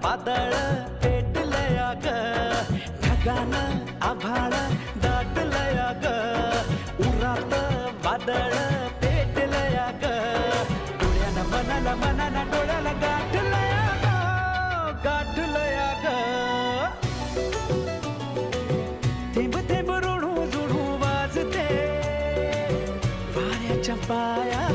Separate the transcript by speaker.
Speaker 1: वादळ पेटलया ग ढगानं आभाळ दाटलया ग उरात वादळ पेटलया ग डोळ्यानं मनाला मनाला डोळ्याला गाठलया ग थेंब थेंब ऋणू जुणू वाजते वाऱ्याच्या पाया